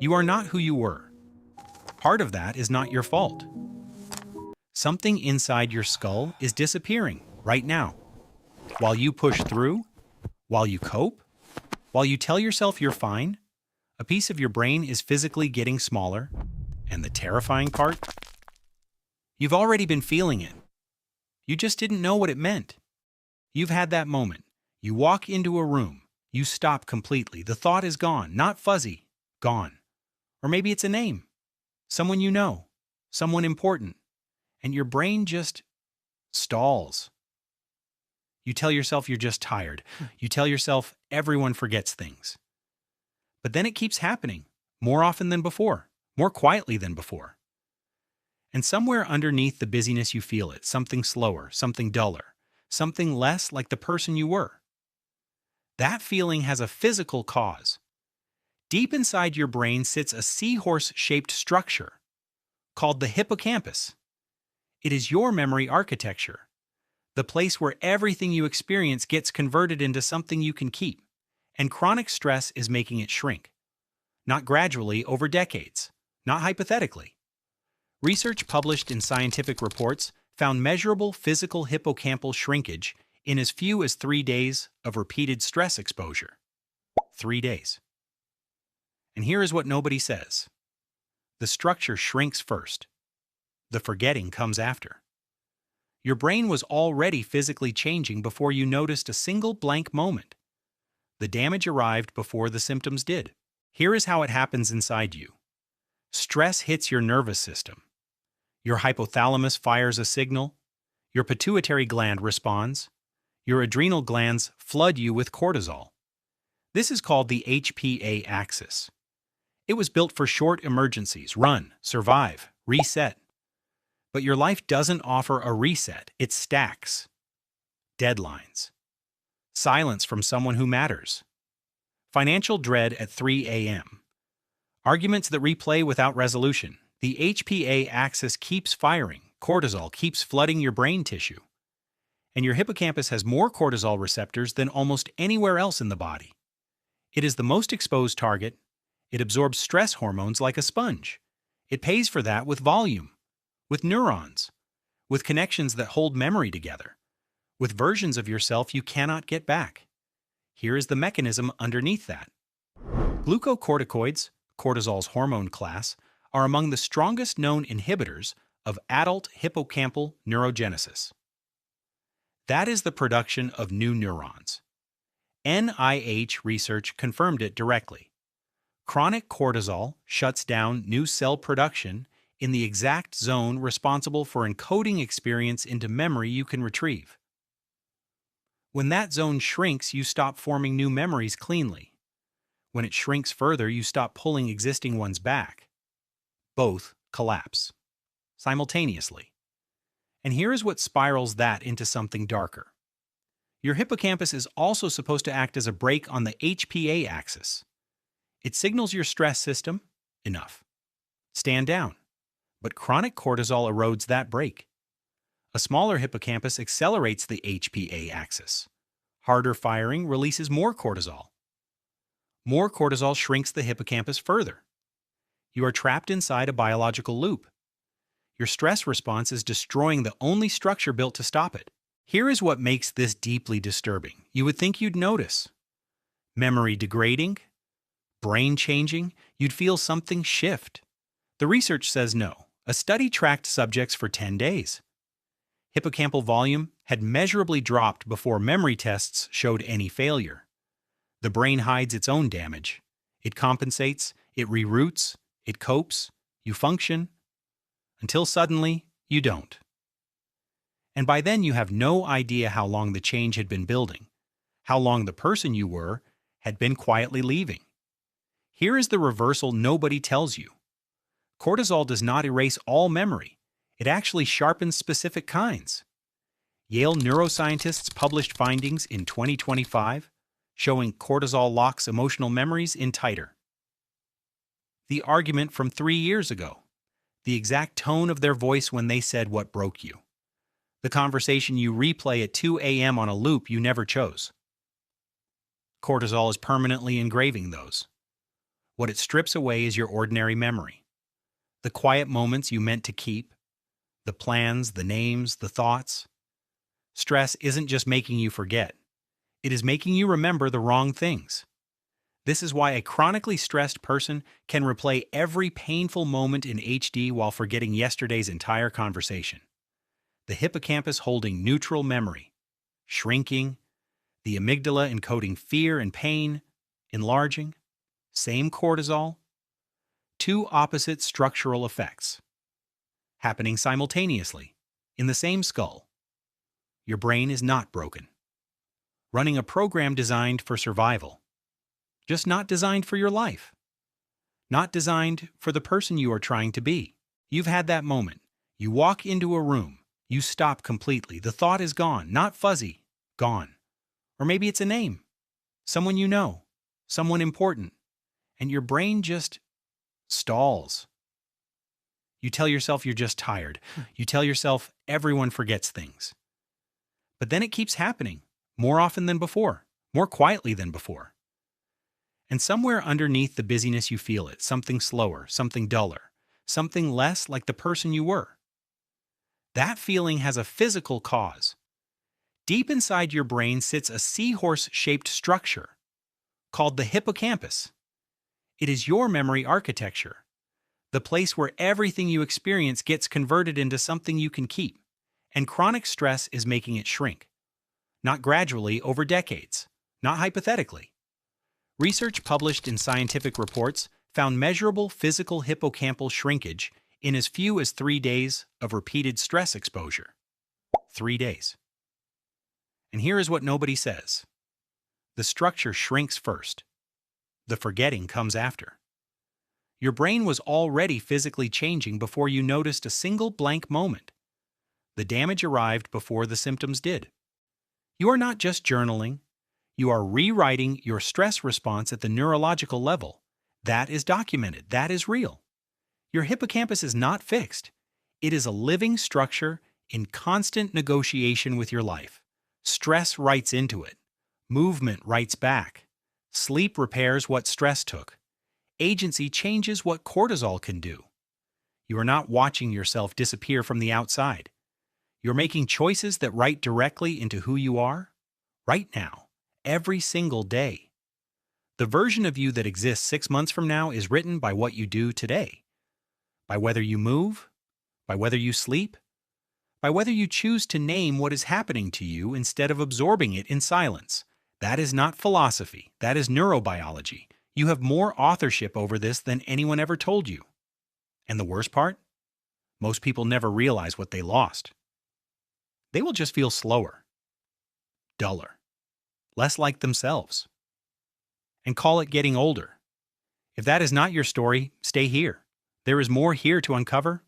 You are not who you were. Part of that is not your fault. Something inside your skull is disappearing right now. While you push through, while you cope, while you tell yourself you're fine, a piece of your brain is physically getting smaller. And the terrifying part? You've already been feeling it. You just didn't know what it meant. You've had that moment. You walk into a room. You stop completely. The thought is gone, not fuzzy, gone. Or maybe it's a name. Someone you know. Someone important. And your brain just stalls. You tell yourself you're just tired. You tell yourself everyone forgets things. But then it keeps happening, more often than before, more quietly than before. And somewhere underneath the busyness you feel it, something slower, something duller, something less like the person you were. That feeling has a physical cause. Deep inside your brain sits a seahorse-shaped structure called the hippocampus. It is your memory architecture, the place where everything you experience gets converted into something you can keep, and chronic stress is making it shrink. Not gradually over decades, not hypothetically. Research published in scientific reports found measurable physical hippocampal shrinkage in as few as 3 days of repeated stress exposure. 3 days. And here is what nobody says. The structure shrinks first. The forgetting comes after. Your brain was already physically changing before you noticed a single blank moment. The damage arrived before the symptoms did. Here is how it happens inside you. Stress hits your nervous system. Your hypothalamus fires a signal. Your pituitary gland responds. Your adrenal glands flood you with cortisol. This is called the HPA axis. It was built for short emergencies: run, survive, reset. But your life doesn't offer a reset, it stacks. Deadlines. Silence from someone who matters. Financial dread at 3 a.m. Arguments that replay without resolution. The HPA axis keeps firing. Cortisol keeps flooding your brain tissue. And your hippocampus has more cortisol receptors than almost anywhere else in the body. It is the most exposed target. It absorbs stress hormones like a sponge. It pays for that with volume, with neurons, with connections that hold memory together, with versions of yourself you cannot get back. Here is the mechanism underneath that. Glucocorticoids, cortisol's hormone class, are among the strongest known inhibitors of adult hippocampal neurogenesis. That is the production of new neurons. NIH research confirmed it directly. Chronic cortisol shuts down new cell production in the exact zone responsible for encoding experience into memory you can retrieve. When that zone shrinks, you stop forming new memories cleanly. When it shrinks further, you stop pulling existing ones back. Both collapse simultaneously. And here is what spirals that into something darker. Your hippocampus is also supposed to act as a brake on the HPA axis. It signals your stress system, enough. Stand down. But chronic cortisol erodes that brake. A smaller hippocampus accelerates the HPA axis. Harder firing releases more cortisol. More cortisol shrinks the hippocampus further. You are trapped inside a biological loop. Your stress response is destroying the only structure built to stop it. Here is what makes this deeply disturbing. You would think you'd notice. Memory degrading, brain changing, you'd feel something shift. The research says no. A study tracked subjects for 10 days. Hippocampal volume had measurably dropped before memory tests showed any failure. The brain hides its own damage. It compensates, it reroutes, it copes, you function, until suddenly you don't. And by then you have no idea how long the change had been building, how long the person you were had been quietly leaving. Here is the reversal nobody tells you. Cortisol does not erase all memory. It actually sharpens specific kinds. Yale neuroscientists published findings in 2025 showing cortisol locks emotional memories in tighter. The argument from 3 years ago. The exact tone of their voice when they said what broke you. The conversation you replay at 2 a.m. on a loop you never chose. Cortisol is permanently engraving those. What it strips away is your ordinary memory. The quiet moments you meant to keep, the plans, the names, the thoughts. Stress isn't just making you forget. It is making you remember the wrong things. This is why a chronically stressed person can replay every painful moment in HD while forgetting yesterday's entire conversation. The hippocampus holding neutral memory, shrinking, the amygdala encoding fear and pain, enlarging, same cortisol, two opposite structural effects, happening simultaneously, in the same skull. Your brain is not broken. Running a program designed for survival, just not designed for your life. Not designed for the person you are trying to be. You've had that moment. You walk into a room. You stop completely. The thought is gone, not fuzzy, gone. Or maybe it's a name, someone you know, someone important, and your brain just stalls. You tell yourself you're just tired. You tell yourself everyone forgets things. But then it keeps happening, more often than before, more quietly than before. And somewhere underneath the busyness you feel it, something slower, something duller, something less like the person you were. That feeling has a physical cause. Deep inside your brain sits a seahorse-shaped structure called the hippocampus. It is your memory architecture, the place where everything you experience gets converted into something you can keep, and chronic stress is making it shrink. Not gradually over decades, not hypothetically. Research published in scientific reports found measurable physical hippocampal shrinkage in as few as 3 days of repeated stress exposure. 3 days. And here is what nobody says. The structure shrinks first. The forgetting comes after. Your brain was already physically changing before you noticed a single blank moment. The damage arrived before the symptoms did. You are not just journaling. You are rewriting your stress response at the neurological level. That is documented. That is real. Your hippocampus is not fixed. It is a living structure in constant negotiation with your life. Stress writes into it. Movement writes back. Sleep repairs what stress took. Agency changes what cortisol can do. You are not watching yourself disappear from the outside. You're making choices that write directly into who you are, right now, every single day. The version of you that exists 6 months from now is written by what you do today. By whether you move, by whether you sleep, by whether you choose to name what is happening to you instead of absorbing it in silence. That is not philosophy. That is neurobiology. You have more authorship over this than anyone ever told you. And the worst part? Most people never realize what they lost. They will just feel slower, duller, less like themselves, and call it getting older. If that is not your story, stay here. There is more here to uncover